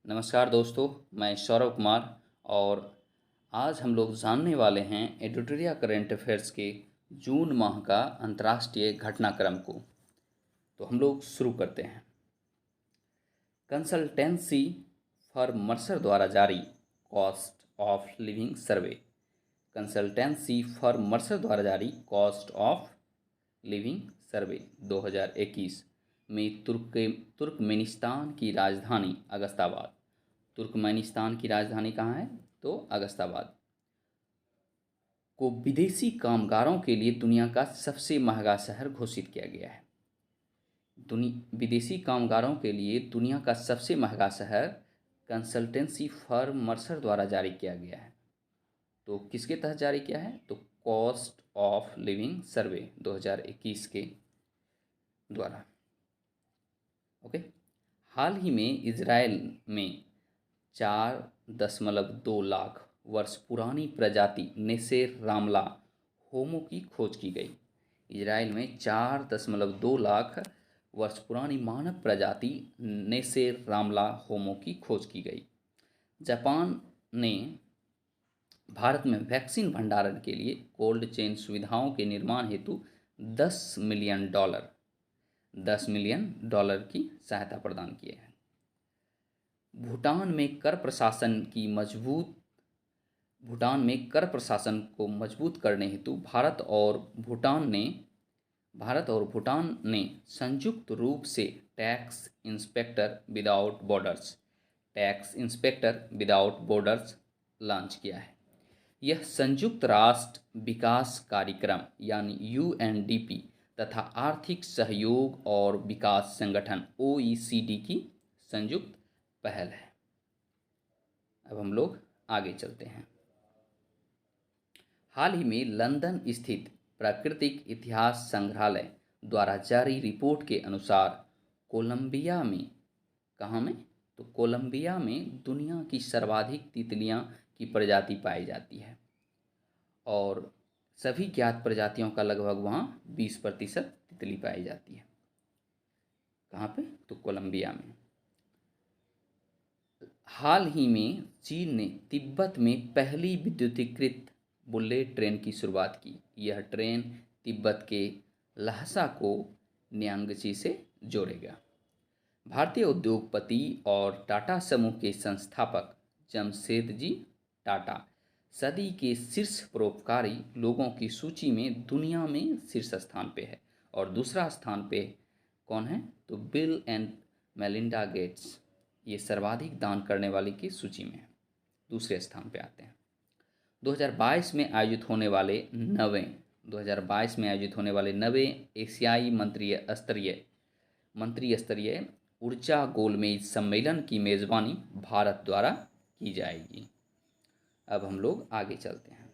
नमस्कार दोस्तों, मैं सौरभ कुमार और आज हम लोग जानने वाले हैं एडिटोरिया करंट अफेयर्स के जून माह का अंतर्राष्ट्रीय घटनाक्रम को। तो हम लोग शुरू करते हैं। कंसल्टेंसी फर्म मर्सर द्वारा जारी cost of living survey. Consultancy firm Mercer द्वारा जारी कॉस्ट ऑफ लिविंग सर्वे 2021 में तुर्कमेनिस्तान की राजधानी अगस्ताबाद। तुर्कमेनिस्तान की राजधानी कहाँ है? तो अगस्ताबाद को विदेशी कामगारों के लिए दुनिया का सबसे महंगा शहर घोषित किया गया है। विदेशी कामगारों के लिए दुनिया का सबसे महंगा शहर कंसल्टेंसी फर्म मर्सर द्वारा जारी किया गया है। तो किसके तहत जारी किया है? तो कॉस्ट ऑफ लिविंग सर्वे 2021 के द्वारा। ओके। हाल ही में इजराइल में 4.2 लाख वर्ष पुरानी प्रजाति नेसेर रामला होमो की खोज की गई। इजराइल में 4.2 लाख वर्ष पुरानी मानव प्रजाति नेसेर रामला होमो की खोज की गई। जापान ने भारत में वैक्सीन भंडारण के लिए कोल्ड चेन सुविधाओं के निर्माण हेतु $10 मिलियन की सहायता प्रदान की है। भूटान में कर प्रशासन को मजबूत करने हेतु भारत और भूटान ने संयुक्त रूप से tax inspector without borders launch किया है। यह संयुक्त राष्ट्र विकास कार्यक्रम यानी UNDP तथा आर्थिक सहयोग और विकास संगठन OECD की संयुक्त पहल है। अब हम लोग आगे चलते हैं। हाल ही में लंदन स्थित प्राकृतिक इतिहास संग्रहालय द्वारा जारी रिपोर्ट के अनुसार कोलंबिया में, कहाँ में? तो कोलंबिया में दुनिया की सर्वाधिक तितलियां की प्रजाति पाई जाती है और सभी ज्ञात प्रजातियों का लगभग वहाँ 20% तितली पाई जाती है। कहाँ पे? तो कोलंबिया में। हाल ही में चीन ने तिब्बत में पहली विद्युतीकृत बुलेट ट्रेन की शुरुआत की। यह ट्रेन तिब्बत के लहसा को न्यांगची से जोड़ेगा। भारतीय उद्योगपति और टाटा समूह के संस्थापक जमशेदजी टाटा सदी के शीर्ष परोपकारी लोगों की सूची में दुनिया में शीर्ष स्थान पे है और दूसरा स्थान पे कौन है? तो बिल एंड मेलिंडा गेट्स, ये सर्वाधिक दान करने वाले की सूची में दूसरे स्थान पे आते हैं। 2022 में आयोजित होने वाले नवें एशियाई मंत्री स्तरीय ऊर्जा गोलमेज सम्मेलन की मेज़बानी भारत द्वारा की जाएगी। अब हम लोग आगे चलते हैं।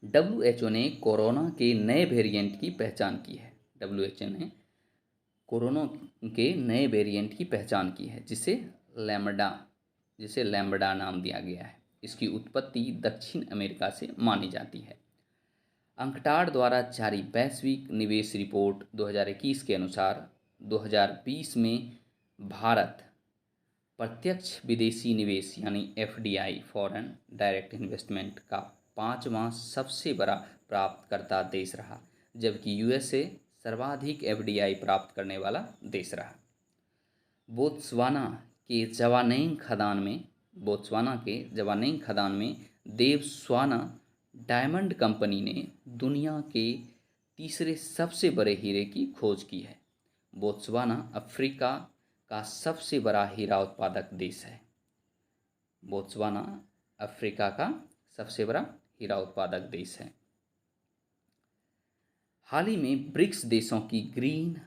WHO ने कोरोना के नए वेरिएंट की पहचान की है। WHO ने कोरोना के नए वेरिएंट की पहचान की है जिसे लैम्बडा नाम दिया गया है। इसकी उत्पत्ति दक्षिण अमेरिका से मानी जाती है। अंकटाड द्वारा जारी वैश्विक निवेश रिपोर्ट 2021 के अनुसार 2020 में भारत प्रत्यक्ष विदेशी निवेश यानी FDI फॉरेन डायरेक्ट इन्वेस्टमेंट का 5वां सबसे बड़ा प्राप्तकर्ता देश रहा, जबकि USA सर्वाधिक FDI प्राप्त करने वाला देश रहा। बोत्सवाना के जवानेंग खदान में देवस्वाना डायमंड कंपनी ने दुनिया के तीसरे सबसे बड़े हीरे की खोज की है। बोत्सवाना अफ्रीका का सबसे बड़ा हीरा उत्पादक देश है। बोत्सवाना अफ्रीका का सबसे बड़ा हीरा उत्पादक देश है। हाल ही में ब्रिक्स देशों की ग्रीन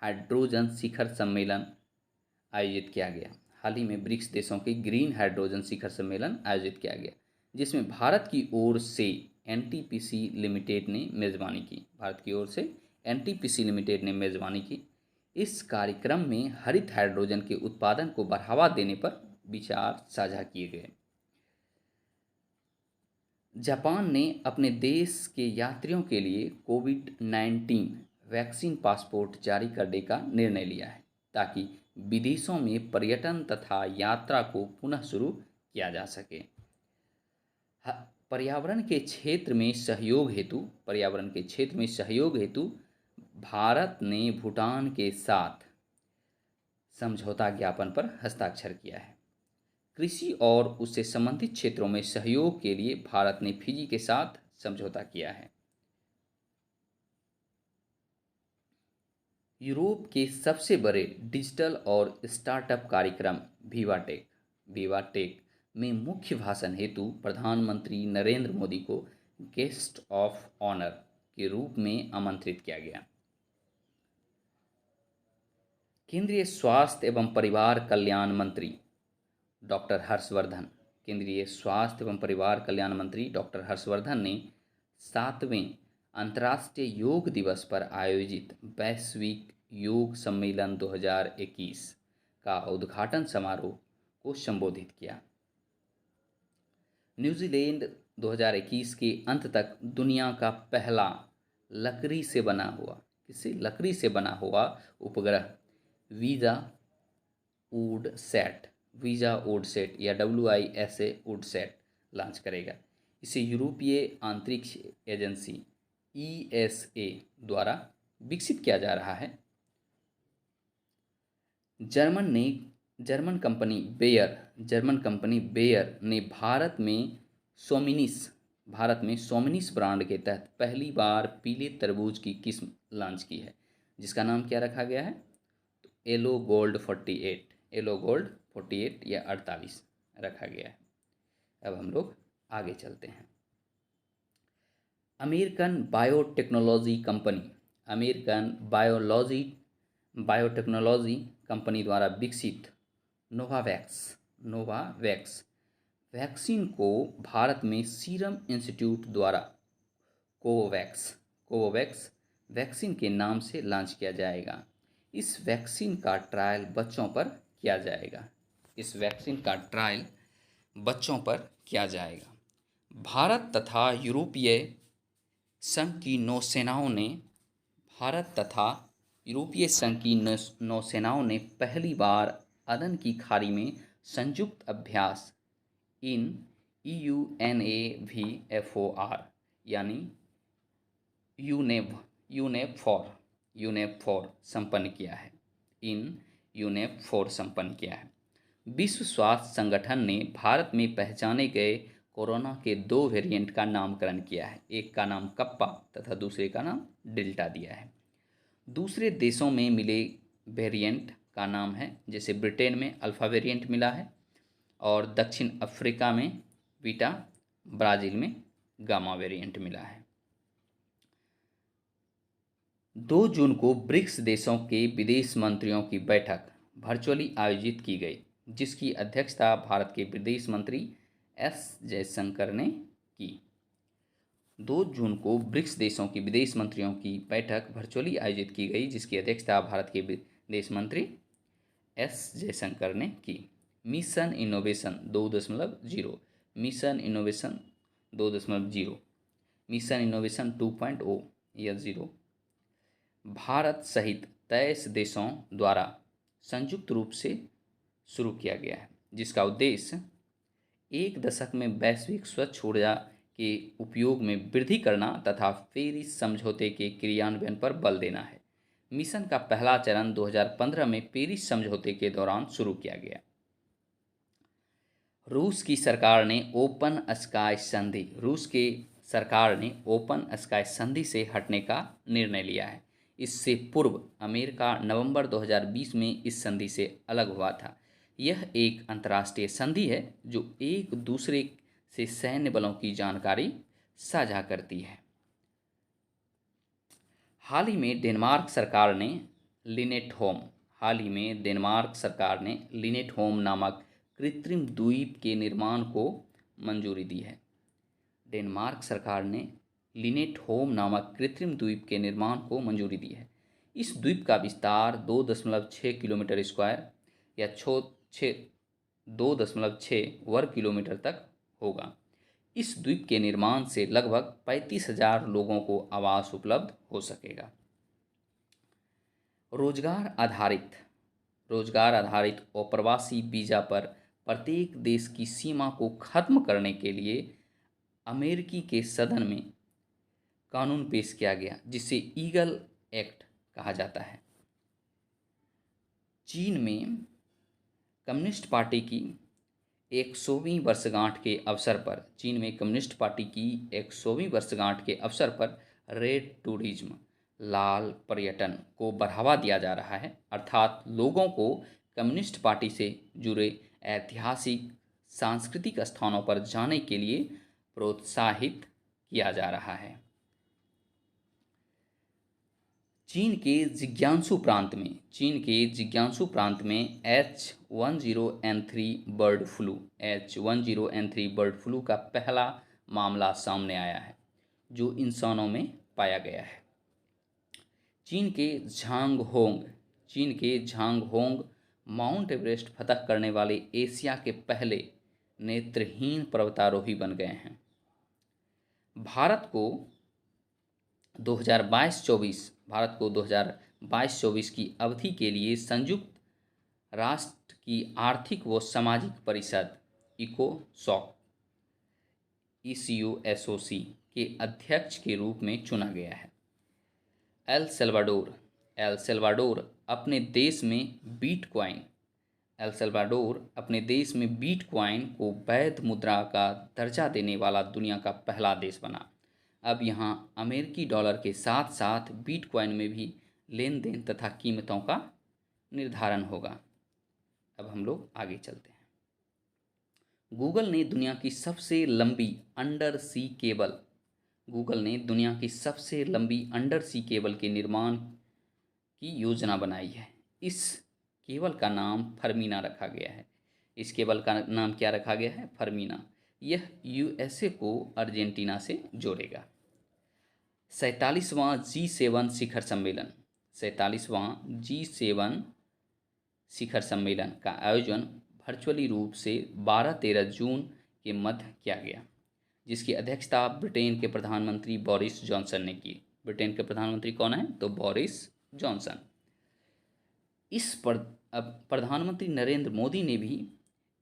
हाइड्रोजन शिखर सम्मेलन आयोजित किया गया। जिसमें भारत की ओर से NTPC लिमिटेड ने मेज़बानी की। इस कार्यक्रम में हरित हाइड्रोजन के उत्पादन को बढ़ावा देने पर विचार साझा किए गए। जापान ने अपने देश के यात्रियों के लिए कोविड-19 वैक्सीन पासपोर्ट जारी करने का निर्णय लिया है ताकि विदेशों में पर्यटन तथा यात्रा को पुनः शुरू किया जा सके। पर्यावरण के क्षेत्र में सहयोग हेतु भारत ने भूटान के साथ समझौता ज्ञापन पर हस्ताक्षर किया है। कृषि और उससे संबंधित क्षेत्रों में सहयोग के लिए भारत ने फिजी के साथ समझौता किया है। यूरोप के सबसे बड़े डिजिटल और स्टार्टअप कार्यक्रम विवाटेक में मुख्य भाषण हेतु प्रधानमंत्री नरेंद्र मोदी को गेस्ट ऑफ ऑनर के रूप में आमंत्रित किया गया। केंद्रीय स्वास्थ्य एवं परिवार कल्याण मंत्री डॉक्टर हर्षवर्धन ने 7वें अंतर्राष्ट्रीय योग दिवस पर आयोजित वैश्विक योग सम्मेलन 2021 का उद्घाटन समारोह को संबोधित किया। न्यूजीलैंड 2021 के अंत तक दुनिया का पहला लकड़ी से बना हुआ उपग्रह वीजा वुडसैट या WISA वुडसैट लॉन्च करेगा। इसे यूरोपीय अंतरिक्ष एजेंसी ESA द्वारा विकसित किया जा रहा है। जर्मन कंपनी बेयर ने भारत में सोमिनिस ब्रांड के तहत पहली बार पीले तरबूज की किस्म लॉन्च की है, जिसका नाम क्या रखा गया है? तो येलो गोल्ड 48 या 48 रखा गया है। अब हम लोग आगे चलते हैं। अमेरिकन बायोटेक्नोलॉजी कंपनी द्वारा विकसित नोवावैक्स वैक्सीन को भारत में सीरम इंस्टीट्यूट द्वारा कोवोवैक्स वैक्सीन के नाम से लॉन्च किया जाएगा। इस वैक्सीन का ट्रायल बच्चों पर किया जाएगा। भारत तथा यूरोपीय संघ की नौसेनाओं ने पहली बार अदन की खाड़ी में संयुक्त अभ्यास इन UNAVFOR यानी यूनेप संपन्न किया है। विश्व स्वास्थ्य संगठन ने भारत में पहचाने गए कोरोना के 2 वेरिएंट का नामकरण किया है। एक का नाम कप्पा तथा दूसरे का नाम डेल्टा दिया है। दूसरे देशों में मिले वेरिएंट का नाम है, जैसे ब्रिटेन में अल्फा वेरिएंट मिला है और दक्षिण अफ्रीका में बीटा, ब्राज़ील में गामा वेरिएंट मिला है। 2 जून को ब्रिक्स देशों के विदेश मंत्रियों की बैठक वर्चुअली आयोजित की गई, जिसकी अध्यक्षता भारत के विदेश मंत्री S जयशंकर ने की। 2 जून को ब्रिक्स देशों की विदेश मंत्रियों की बैठक वर्चुअली आयोजित की गई, जिसकी अध्यक्षता भारत के विदेश मंत्री S जयशंकर ने की। मिशन इनोवेशन 2.0, मिशन इनोवेशन 2.0 या 0 भारत सहित 23 देशों द्वारा संयुक्त रूप से शुरू किया गया है, जिसका उद्देश्य 1 दशक में वैश्विक स्वच्छ ऊर्जा के उपयोग में वृद्धि करना तथा पेरिस समझौते के क्रियान्वयन पर बल देना है। मिशन का पहला चरण 2015 में पेरिस समझौते के दौरान शुरू किया गया। रूस की सरकार ने ओपन स्काई संधि से हटने का निर्णय लिया है। इससे पूर्व अमेरिका नवंबर 2020 में इस संधि से अलग हुआ था। यह एक अंतर्राष्ट्रीय संधि है जो एक दूसरे से सैन्य बलों की जानकारी साझा करती है। हाल ही में डेनमार्क सरकार ने लिनेट होम नामक कृत्रिम द्वीप के निर्माण को मंजूरी दी है। डेनमार्क सरकार ने लिनेट होम नामक कृत्रिम द्वीप के निर्माण को मंजूरी दी है। इस द्वीप का विस्तार 2.6 किलोमीटर स्क्वायर या 2.6 वर्ग किलोमीटर तक होगा। इस द्वीप के निर्माण से लगभग 35,000 लोगों को आवास उपलब्ध हो सकेगा। रोजगार आधारित रोजगार आधारित अप्रवासी वीजा पर प्रत्येक देश की सीमा को खत्म करने के लिए अमेरिकी के सदन में कानून पेश किया गया, जिसे ईगल एक्ट कहा जाता है। चीन में कम्युनिस्ट पार्टी की 100वीं वर्षगांठ के अवसर पर चीन में कम्युनिस्ट पार्टी की 100वीं वर्षगांठ के अवसर पर रेड टूरिज्म, लाल पर्यटन को बढ़ावा दिया जा रहा है, अर्थात लोगों को कम्युनिस्ट पार्टी से जुड़े ऐतिहासिक सांस्कृतिक स्थानों पर जाने के लिए प्रोत्साहित किया जा रहा है। चीन के जिज्ञांसु प्रांत में H10N3 बर्ड फ्लू का पहला मामला सामने आया है, जो इंसानों में पाया गया है। चीन के झांगहोंग माउंट एवरेस्ट फतह करने वाले एशिया के पहले नेत्रहीन पर्वतारोही बन गए हैं। भारत को 2022-24 की अवधि के लिए संयुक्त राष्ट्र की आर्थिक व सामाजिक परिषद ECOSOC के अध्यक्ष के रूप में चुना गया है। एल सल्वाडोर अपने देश में बिटकॉइन को वैध मुद्रा का दर्जा देने वाला दुनिया का पहला देश बना। अब यहाँ अमेरिकी डॉलर के साथ साथ बिटकॉइन में भी लेन देन तथा कीमतों का निर्धारण होगा। अब हम लोग आगे चलते हैं। गूगल ने दुनिया की सबसे लंबी अंडर सी केबल के निर्माण की योजना बनाई है। इस केबल का नाम फर्मीना रखा गया है। फर्मीना। यह यूएसए को अर्जेंटीना से जोड़ेगा। 47वां G7 शिखर सम्मेलन का आयोजन वर्चुअली रूप से 12-13 जून के मध्य किया गया, जिसकी अध्यक्षता ब्रिटेन के प्रधानमंत्री बोरिस जॉनसन ने की। ब्रिटेन के प्रधानमंत्री कौन है? तो बोरिस जॉनसन। इस पर प्रधानमंत्री नरेंद्र मोदी ने भी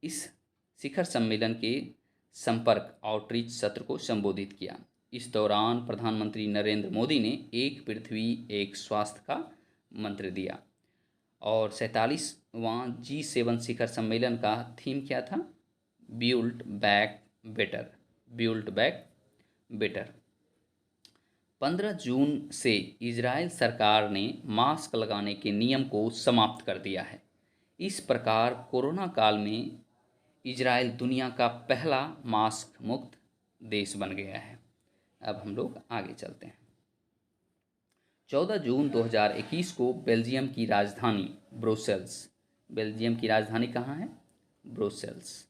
इस शिखर सम्मेलन के संपर्क आउटरीच सत्र को संबोधित किया। इस दौरान प्रधानमंत्री नरेंद्र मोदी ने एक पृथ्वी एक स्वास्थ्य का मंत्र दिया। और 47वां G7 शिखर सम्मेलन का थीम क्या था? Build back better. 15 जून से इजराइल सरकार ने मास्क लगाने के नियम को समाप्त कर दिया है। इस प्रकार कोरोना काल में इजराइल दुनिया का पहला मास्क मुक्त देश बन गया है। अब हम लोग आगे चलते हैं। 14 जून 2021 को बेल्जियम की राजधानी कहाँ है? ब्रुसेल्स।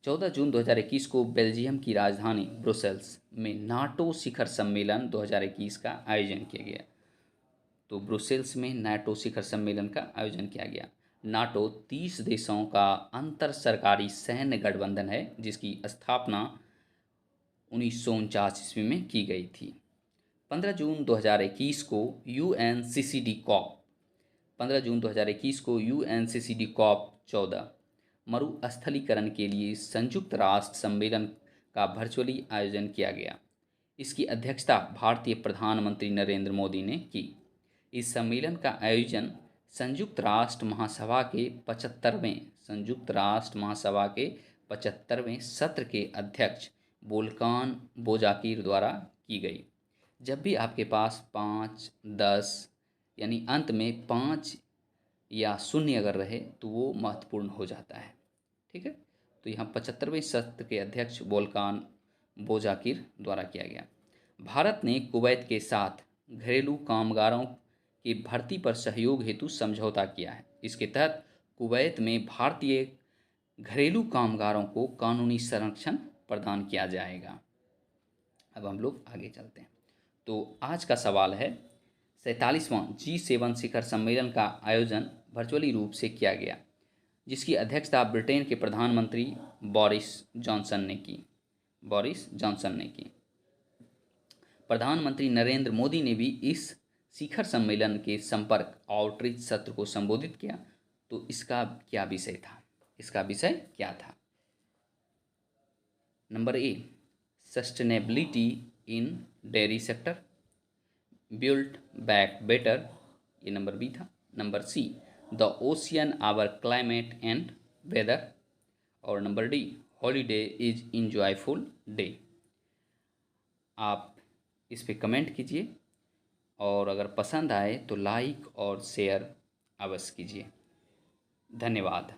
14 जून 2021 को बेल्जियम की राजधानी ब्रुसेल्स में नाटो शिखर सम्मेलन 2021 का आयोजन किया गया। तो ब्रुसेल्स में नाटो शिखर सम्मेलन का आयोजन किया गया। नाटो 30 देशों का अंतर सरकारी सैन्य गठबंधन है, जिसकी स्थापना 1949 ईस्वी में की गई थी। 15 जून 2021 को UNCCD COP 14 मरुस्थलीकरण के लिए संयुक्त राष्ट्र सम्मेलन का वर्चुअली आयोजन किया गया। इसकी अध्यक्षता भारतीय प्रधानमंत्री नरेंद्र मोदी ने की। इस सम्मेलन का आयोजन संयुक्त राष्ट्र महासभा के 75वें सत्र के अध्यक्ष वोल्कान बोजाकिर द्वारा की गई। जब भी आपके पास 5, 10 यानी अंत में 5 या 0 अगर रहे तो वो महत्वपूर्ण हो जाता है। ठीक है, तो यहाँ 75वें सत्र के अध्यक्ष वोल्कान बोजाकिर द्वारा किया गया। भारत ने कुवैत के साथ घरेलू कामगारों की भर्ती पर सहयोग हेतु समझौता किया है। इसके तहत कुवैत में भारतीय घरेलू कामगारों को कानूनी संरक्षण प्रदान किया जाएगा। अब हम लोग आगे चलते हैं। तो आज का सवाल है 47वां G7 शिखर सम्मेलन का आयोजन वर्चुअली रूप से किया गया, जिसकी अध्यक्षता ब्रिटेन के प्रधानमंत्री बोरिस जॉनसन ने की। प्रधानमंत्री नरेंद्र मोदी ने भी इस शिखर सम्मेलन के संपर्क आउटरीच सत्र को संबोधित किया। तो इसका क्या विषय था, इसका विषय क्या था? Number A, sustainability in dairy sector, build back better, ये नंबर बी था। Number C, the ocean our climate and weather, और number D, holiday is enjoyful day. आप इस पे कमेंट कीजिए और अगर पसंद आए तो लाइक और शेयर अवश्य कीजिए। धन्यवाद।